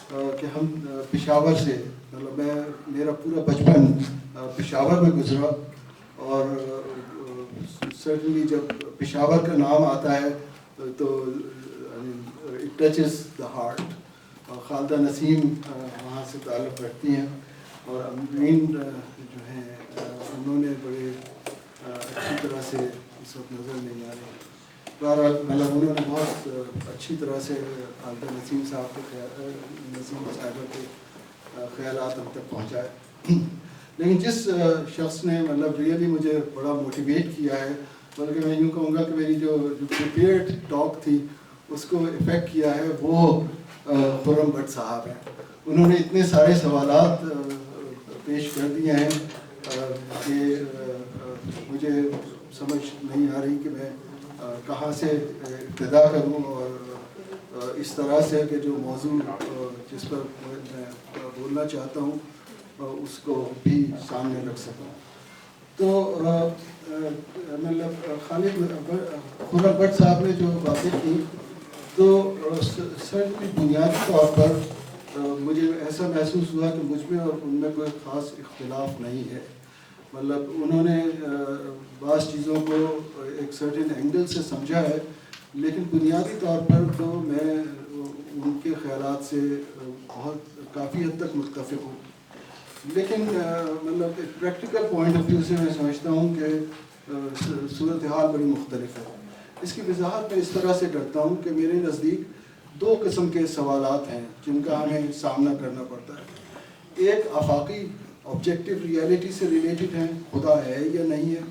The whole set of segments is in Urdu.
کہ ہم پشاور سے مطلب میرا پورا بچپن پشاور میں گزرا، اور سرٹنلی جب پشاور کا نام آتا ہے تو it touches the heart. Khalida Naseem وہاں سے تعلق رکھتی ہیں، اور امین جو ہیں انہوں نے بڑے اچھی طرح سے اس وقت نظر نہیں آ رہے. بہرحال مطلب انہوں نے بہت اچھی طرح سے خالدہ نسیم صاحب کے نسیم صاحبہ کے خیالات ہم تک پہنچائے. لیکن جس شخص نے مطلب ریئلی مجھے بڑا موٹیویٹ کیا ہے، بلکہ میں یوں کہوں گا کہ میری جو پریپیئرڈ ٹاک تھی اس کو افیکٹ کیا ہے، وہ خرم بٹ صاحب ہیں. انہوں نے اتنے سارے سوالات پیش کر دیے ہیں کہ مجھے سمجھ نہیں آ رہی کہ میں کہاں سے ابتدا کروں، اور اس طرح سے کہ جو موضوع جس پر میں بولنا چاہتا ہوں اس کو بھی سامنے رکھ سکوں. تو مطلب خالد خرم بٹ صاحب نے جو باتیں کی، تو سر بنیادی طور پر مجھے ایسا محسوس ہوا کہ مجھ میں اور ان میں کوئی خاص اختلاف نہیں ہے. مطلب انہوں نے بعض چیزوں کو ایک سرٹن اینگل سے سمجھا ہے، لیکن بنیادی طور پر تو میں ان کے خیالات سے کافی حد تک متفق ہوں. لیکن مطلب ایک پریکٹیکل پوائنٹ آف ویو سے میں سمجھتا ہوں کہ صورتحال بڑی مختلف ہے. اس کی وضاحت میں اس طرح سے کرتا ہوں کہ میرے نزدیک دو قسم کے سوالات ہیں جن کا ہمیں سامنا کرنا پڑتا ہے. ایک آفاقی آبجیکٹیو ریئلٹی سے ریلیٹڈ ہیں، خدا ہے یا نہیں ہے،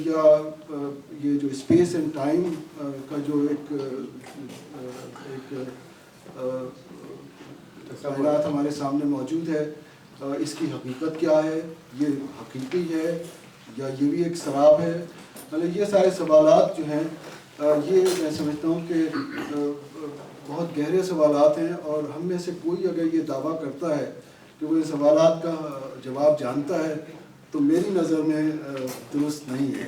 یا یہ جو اسپیس اینڈ ٹائم کا جو ایک تصورات ہمارے سامنے موجود ہے، اس کی حقیقت کیا ہے، یہ حقیقی ہے یا یہ بھی ایک سراب ہے. مطلب یہ سارے سوالات جو ہیں یہ میں سمجھتا ہوں کہ بہت گہرے سوالات ہیں، اور ہم میں سے کوئی اگر یہ دعویٰ کرتا ہے کہ وہ ان سوالات کا جواب جانتا ہے تو میری نظر میں درست نہیں ہے.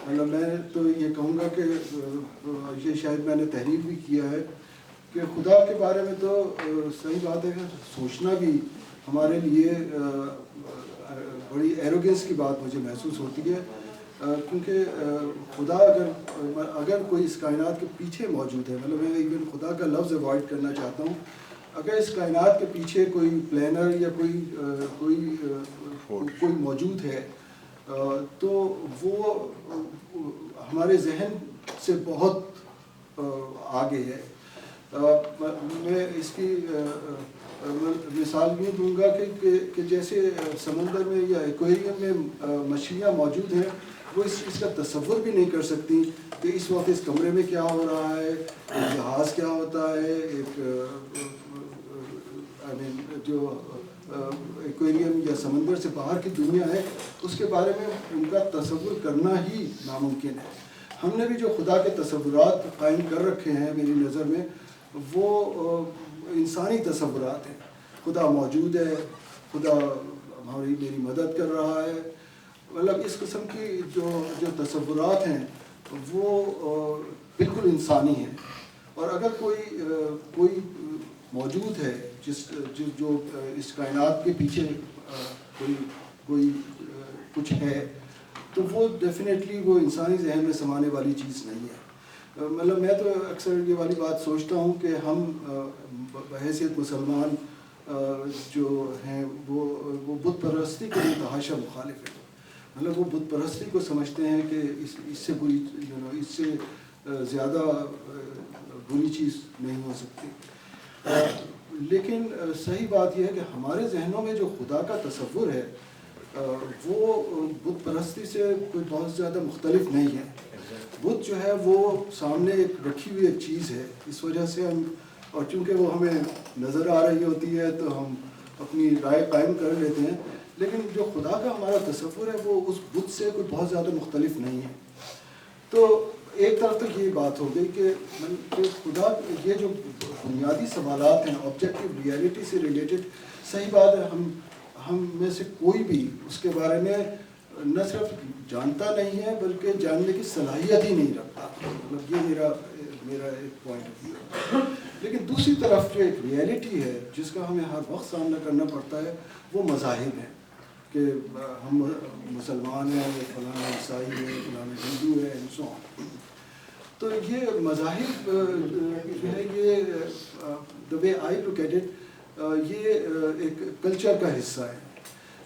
مطلب میں تو یہ کہوں گا کہ یہ شاید میں نے تحریر بھی کیا ہے کہ خدا کے بارے میں تو صحیح بات ہے کہ سوچنا بھی ہمارے لیے بڑی ایروگنس کی بات مجھے محسوس ہوتی ہے، کیونکہ خدا اگر کوئی اس کائنات کے پیچھے موجود ہے، مطلب میں ایون خدا کا لفظ اوائڈ کرنا چاہتا ہوں، اگر اس کائنات کے پیچھے کوئی پلانر یا کوئی موجود ہے تو وہ ہمارے ذہن سے بہت آگے ہے. میں اس کی مثال یوں دوں گا کہ جیسے سمندر میں یا ایکویریم میں مچھلیاں موجود ہیں، وہ اس کا تصور بھی نہیں کر سکتی کہ اس وقت اس کمرے میں کیا ہو رہا ہے، جہاز کیا ہوتا ہے، ایک جو ایکویریم یا سمندر سے باہر کی دنیا ہے اس کے بارے میں ان کا تصور کرنا ہی ناممکن ہے. ہم نے بھی جو خدا کے تصورات قائم کر رکھے ہیں میری نظر میں وہ انسانی تصورات ہیں. خدا موجود ہے، خدا میری مدد کر رہا ہے، مطلب اس قسم کی جو تصورات ہیں وہ بالکل انسانی ہیں. اور اگر کوئی موجود ہے جو اس کائنات کے پیچھے کوئی کچھ ہے تو وہ ڈیفینیٹلی وہ انسانی ذہن میں سمانے والی چیز نہیں ہے. مطلب میں تو اکثر یہ والی بات سوچتا ہوں کہ ہم بحیثیت مسلمان جو ہیں وہ بت پرستی کے متحاشا مخالف ہیں. مطلب وہ بت پرستی کو سمجھتے ہیں کہ اس سے زیادہ بری چیز نہیں ہو سکتی. لیکن صحیح بات یہ ہے کہ ہمارے ذہنوں میں جو خدا کا تصور ہے وہ بت پرستی سے کوئی بہت زیادہ مختلف نہیں ہے. بت جو ہے وہ سامنے ایک رکھی ہوئی ایک چیز ہے، اس وجہ سے ہم اور چونکہ وہ ہمیں نظر آ رہی ہوتی ہے تو ہم اپنی رائے قائم کر لیتے ہیں. لیکن جو خدا کا ہمارا تصور ہے وہ اس بت سے کوئی بہت زیادہ مختلف نہیں ہے. تو ایک طرف تو یہ بات ہو گئی کہ خدا یہ جو بنیادی سوالات ہیں آبجیکٹیو ریئلٹی سے ریلیٹڈ، صحیح بات ہے ہم میں سے کوئی بھی اس کے بارے میں نہ صرف جانتا نہیں ہے بلکہ جاننے کی صلاحیت ہی نہیں رکھتا. مطلب یہ میرا ایک پوائنٹ آف ویو ہے. لیکن دوسری طرف جو ایک ریئلٹی ہے جس کا ہمیں ہر وقت سامنا کرنا پڑتا ہے وہ مذاہب ہیں کہ ہم مسلمان ہیں، فلانا عیسائی ہے، فلانا ہندو ہے، اینڈ سو آن. تو یہ مذاہب جو ہے یہ دا وے آئی لک ایٹ اٹ یہ ایک کلچر کا حصہ ہے.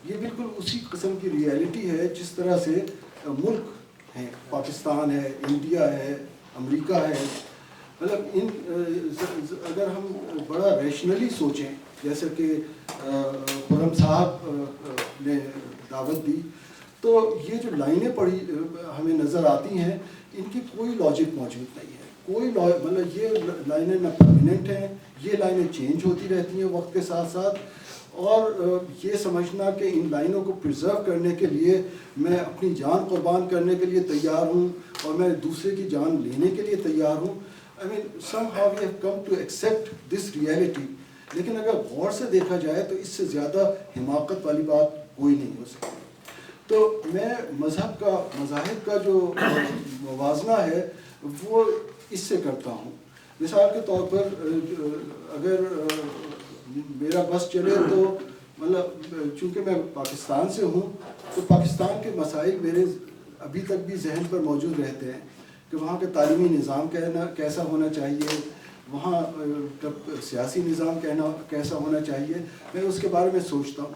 یہ بالکل اسی قسم کی ریئلٹی ہے جس طرح سے ملک ہیں، پاکستان ہے، انڈیا ہے، امریکہ ہے. مطلب اگر ہم بڑا ریشنلی سوچیں جیسے کہ خرم صاحب نے دعوت دی، تو یہ جو لائنیں پڑھی ہمیں نظر آتی ہیں ان کی کوئی لاجک موجود نہیں ہے. کوئی مطلب یہ لائنیں نہ پرماننٹ ہیں، یہ لائنیں چینج ہوتی رہتی ہیں وقت کے ساتھ ساتھ. اور یہ سمجھنا کہ ان لائنوں کو پرزرو کرنے کے لیے میں اپنی جان قربان کرنے کے لیے تیار ہوں اور میں دوسرے کی جان لینے کے لیے تیار ہوں. I mean, somehow we have come to accept this reality. لیکن اگر غور سے دیکھا جائے تو اس سے زیادہ حماقت والی بات کوئی نہیں ہو سکتی. تو میں مذاہب کا جو موازنہ ہے وہ اس سے کرتا ہوں. مثال کے طور پر اگر میرا بس چلے تو مطلب چونکہ میں پاکستان سے ہوں تو پاکستان کے مسائل میرے ابھی تک بھی ذہن پر موجود رہتے ہیں کہ وہاں کا تعلیمی نظام کیسا ہونا چاہیے، وہاں کا سیاسی نظام کیسا ہونا چاہیے. میں اس کے بارے میں سوچتا ہوں.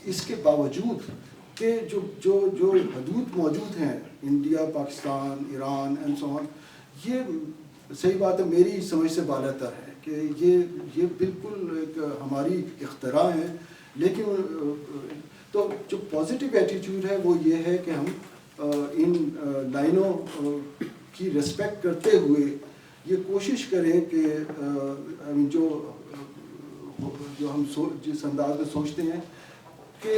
اس کے باوجود کہ جو حدود موجود ہیں India, Pakistan, Iran and so on, یہ صحیح بات ہے میری سمجھ سے بالا تر ہے کہ یہ بالکل ایک ہماری اختراع ہے. لیکن تو جو پازیٹیو ایٹیٹیوڈ ہے وہ یہ ہے کہ ہم ان لائنوں کی ریسپیکٹ کرتے ہوئے یہ کوشش کریں کہ جو ہم جس انداز میں سوچتے ہیں کہ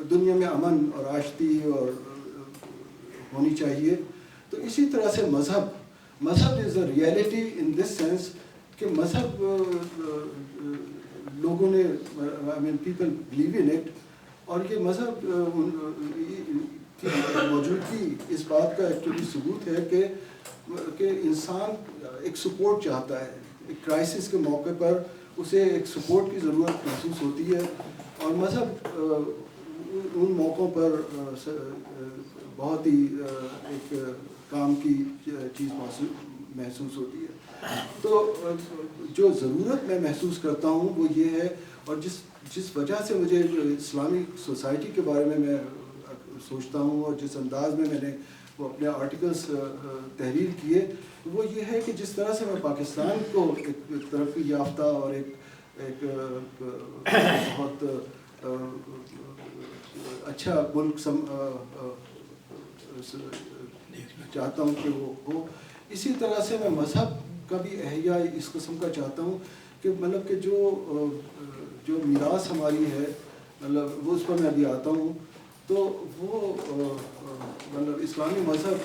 دنیا میں امن اور آشتی اور ہونی چاہیے. تو اسی طرح سے مذہب از a reality in this sense کہ مذہب لوگوں نے پیپل بلیو ان اٹ، اور یہ مذہب کی موجودگی اس بات کا ایکچولی ثبوت ہے کہ انسان ایک سپورٹ چاہتا ہے. ایک کرائسس کے موقع پر اسے ایک سپورٹ کی ضرورت محسوس ہوتی ہے، اور مذہب ان موقعوں پر بہت ہی ایک کام کی چیز محسوس ہوتی ہے. تو جو ضرورت میں محسوس کرتا ہوں وہ یہ ہے، اور جس وجہ سے مجھے اسلامک سوسائٹی کے بارے میں سوچتا ہوں اور جس انداز میں نے وہ اپنے آرٹیکلس تحریر کیے، وہ یہ ہے کہ جس طرح سے میں پاکستان کو ایک ترقی یافتہ اور ایک بہت اچھا ملک چاہتا ہوں کہ وہ ہو، اسی طرح سے میں مذہب کا بھی احیاء اس قسم کا چاہتا ہوں کہ مطلب کہ جو میراث ہماری ہے، مطلب وہ اس پر میں ابھی آتا ہوں. تو وہ مطلب اسلامی مذہب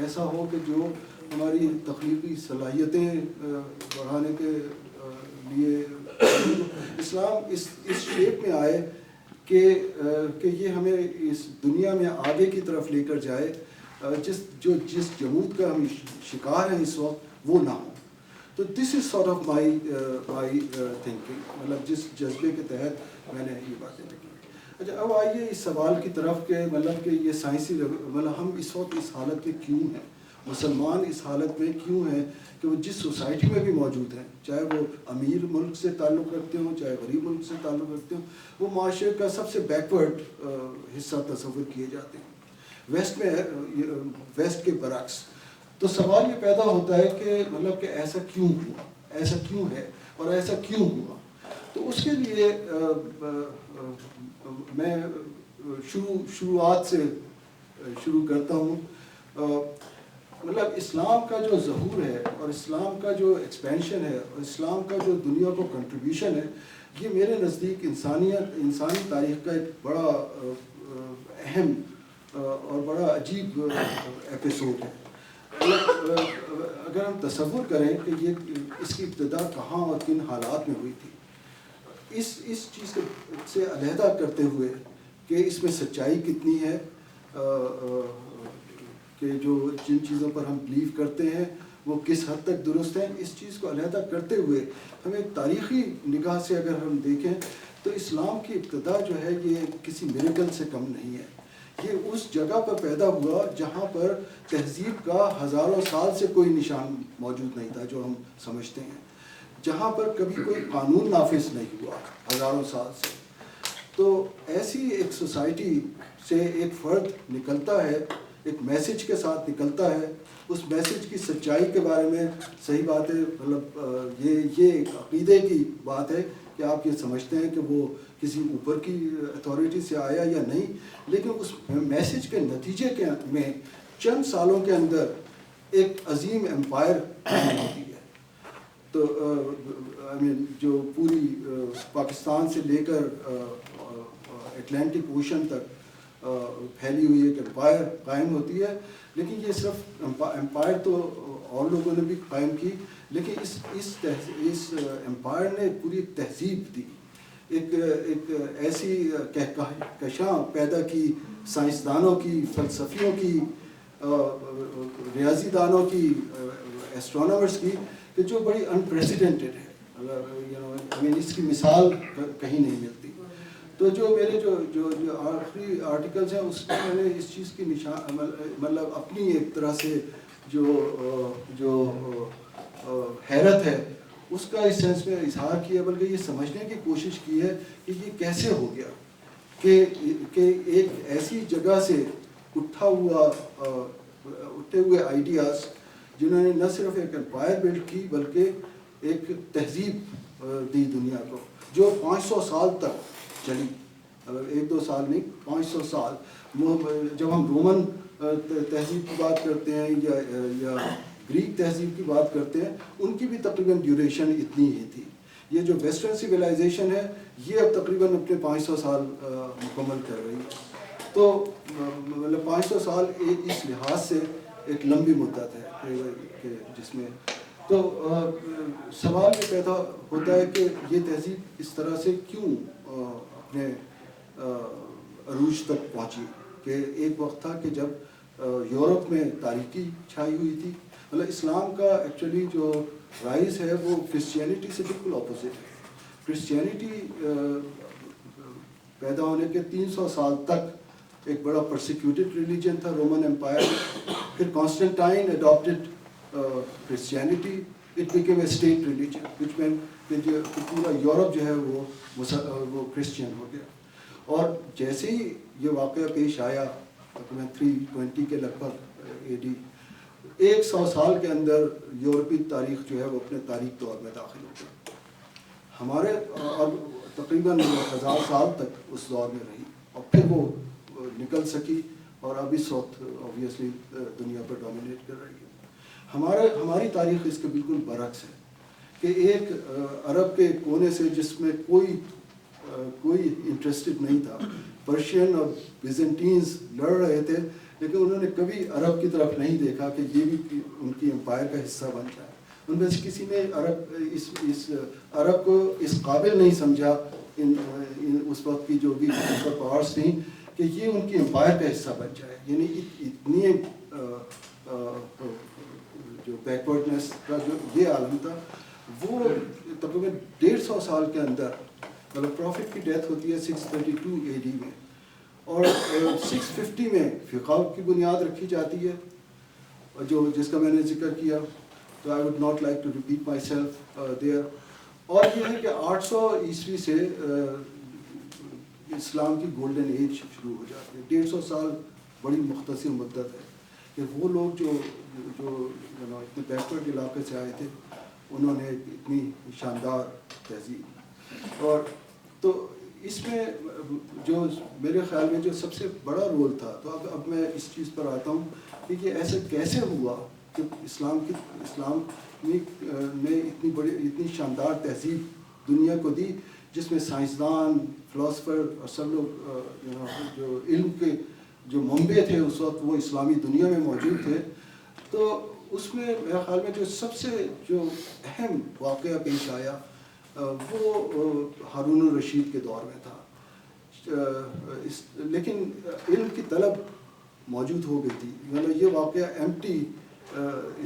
ایسا ہو کہ جو ہماری تخلیقی صلاحیتیں بڑھانے کے لیے اسلام اس شیپ میں آئے کہ یہ ہمیں اس دنیا میں آگے کی طرف لے کر جائے، جس جمود کا ہم شکار ہیں اس وقت وہ نہ ہو. تو this is sort of my thinking, مطلب جس جذبے کے تحت میں نے یہ باتیں لکھی. اچھا، اب آئیے اس سوال کی طرف کہ مطلب کہ یہ سائنسی مطلب ہم اس وقت اس حالت میں کیوں ہیں، مسلمان اس حالت میں کیوں ہیں کہ وہ جس سوسائٹی میں بھی موجود ہیں، چاہے وہ امیر ملک سے تعلق رکھتے ہوں چاہے غریب ملک سے تعلق رکھتے ہوں، وہ معاشرے کا سب سے بیکورڈ حصہ تصور کیے جاتے ہیں ویسٹ کے برعکس. تو سوال یہ پیدا ہوتا ہے کہ مطلب کہ ایسا کیوں ہوا، ایسا کیوں ہے اور ایسا کیوں ہوا. تو اس کے لیے میں شروعات سے شروع کرتا ہوں. مطلب اسلام کا جو ظہور ہے اور اسلام کا جو ایکسپینشن ہے اور اسلام کا جو دنیا کو کنٹریبیوشن ہے، یہ میرے نزدیک انسانی تاریخ کا ایک بڑا اہم اور بڑا عجیب ایپیسوڈ ہے. اگر ہم تصور کریں کہ اس کی ابتدا کہاں اور کن حالات میں ہوئی تھی، اس چیز سے علیحدہ کرتے ہوئے کہ اس میں سچائی کتنی ہے، کہ جن چیزوں پر ہم بلیو کرتے ہیں وہ کس حد تک درست ہیں. اس چیز کو علیحدہ کرتے ہوئے ہمیں تاریخی نگاہ سے اگر ہم دیکھیں تو اسلام کی ابتدا جو ہے یہ کسی میریکل سے کم نہیں ہے. یہ اس جگہ پر پیدا ہوا جہاں پر تہذیب کا ہزاروں سال سے کوئی نشان موجود نہیں تھا جو ہم سمجھتے ہیں, جہاں پر کبھی کوئی قانون نافذ نہیں ہوا ہزاروں سال سے. تو ایسی ایک سوسائٹی سے ایک فرد نکلتا ہے, ایک میسج کے ساتھ نکلتا ہے. اس میسج کی سچائی کے بارے میں صحیح بات ہے, مطلب یہ ایک عقیدے کی بات ہے کہ آپ یہ سمجھتے ہیں کہ وہ کسی اوپر کی اتھارٹی سے آیا یا نہیں, لیکن اس میسج کے نتیجے کے میں چند سالوں کے اندر ایک عظیم امپائر ہوتی ہے. تو جو پوری پاکستان سے لے کر اٹلانٹک اوشن تک پھیلی ہوئی ایک امپائر قائم ہوتی ہے. لیکن یہ صرف امپائر تو اور لوگوں نے بھی قائم کی, لیکن اس امپائر نے پوری ایک تہذیب دی, ایک ایسی کہکشاں پیدا کی سائنسدانوں کی, فلسفیوں کی, ریاضی دانوں کی, ایسٹرونامرز کی, کہ جو بڑی انپریسیڈنٹڈ ہے. اس کی مثال کہیں نہیں ملتی. تو جو میرے جو آخری آرٹیکلز ہیں اس میں میں نے اس چیز کی نشان مطلب اپنی ایک طرح سے جو حیرت ہے اس کا اس سینس میں اظہار کیا, بلکہ یہ سمجھنے کی کوشش کی ہے کہ یہ کیسے ہو گیا کہ ایک ایسی جگہ سے اٹھے ہوئے آئیڈیاز جنہوں نے نہ صرف ایک امپائر بلڈ کی بلکہ ایک تہذیب دی دنیا کو, جو 500 سال تک چلی. ایک دو سال نہیں, 500 سال. جب ہم رومن تہذیب کی بات کرتے ہیں یا گریک تہذیب کی بات کرتے ہیں, ان کی بھی تقریباً ڈیوریشن اتنی ہی تھی. یہ جو ویسٹرن سویلائزیشن ہے یہ اب تقریباً اپنے 500 سال مکمل کر رہی ہے. تو مطلب 500 سال اس لحاظ سے ایک لمبی مدت ہے کہ جس میں تو سوال یہ پیدا ہوتا ہے کہ یہ تہذیب اس طرح سے کیوں اپنے عروج تک پہنچی. کہ ایک وقت تھا کہ جب یورپ میں تاریکی چھائی ہوئی تھی. مطلب اسلام کا ایکچولی جو رائز ہے وہ کرسچینٹی سے بالکل اپوزٹ ہے. کرسچینٹی پیدا ہونے کے 300 سال تک ایک بڑا پرسیکیوٹڈ ریلیجن تھا رومن امپائر. پھر Constantine adapted Christianity, it became a state religion which meant کہ پورا یورپ جو ہے وہ کرسچین ہو گیا. اور جیسے ہی یہ واقعہ پیش آیا تقریباً 320 کے لگ بھگ AD, 100 سال کے اندر یورپی تاریخ جو ہے وہ اپنے تاریخ دور میں داخل ہو گئی. ہمارے اب تقریباً 1000 سال تک اس دور میں رہی اور پھر وہ نکل سکی اور اب اس وقت اوبویسلی دنیا پر ڈومینیٹ کر رہی ہے. ہماری تاریخ اس کے بالکل برعکس ہے کہ ایک عرب کے کونے سے جس میں کوئی انٹرسٹڈ نہیں تھا, پرشین اور بیزنٹینز لڑ رہے تھے, لیکن انہوں نے کبھی عرب کی طرف نہیں دیکھا کہ یہ بھی ان کی امپائر کا حصہ بن جائے. ان میں سے کسی نے عرب کو اس قابل نہیں سمجھا اس وقت کی جو بھی سپر پاورز تھیں کہ یہ ان کی امپائر کا حصہ بن جائے. یعنی اتنی جو بیکورڈنیس کا جو یہ عالم تھا وہ تقریباً 150 سال کے اندر, مطلب پروفٹ کی ڈیتھ ہوتی ہے 632 AD میں, اور 650 میں فقہ کی بنیاد رکھی جاتی ہے جو جس کا میں نے ذکر کیا. تو I would not like to repeat myself there. اور یہ ہے کہ 800 عیسوی سے اسلام کی گولڈن ایج شروع ہو جاتی ہے. 150 سال بڑی مختصر مدت ہے کہ وہ لوگ جو اتنے بیکورڈ علاقے سے آئے تھے انہوں نے اتنی شاندار تہذیب. اور تو اس میں جو میرے خیال میں جو سب سے بڑا رول تھا, تو اب میں اس چیز پر آتا ہوں کہ یہ ایسے کیسے ہوا کہ اسلام نے اتنی شاندار تہذیب دنیا کو دی جس میں سائنسدان, فلاسفر اور سب لوگ جو علم کے جو منبع تھے اس وقت وہ اسلامی دنیا میں موجود تھے. تو اس میں میرے خیال میں جو سب سے جو اہم واقعہ پیش آیا وہ ہارون الرشید کے دور میں تھا. لیکن علم کی طلب موجود ہو گئی تھی. مطلب یہ واقعہ ایمٹی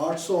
800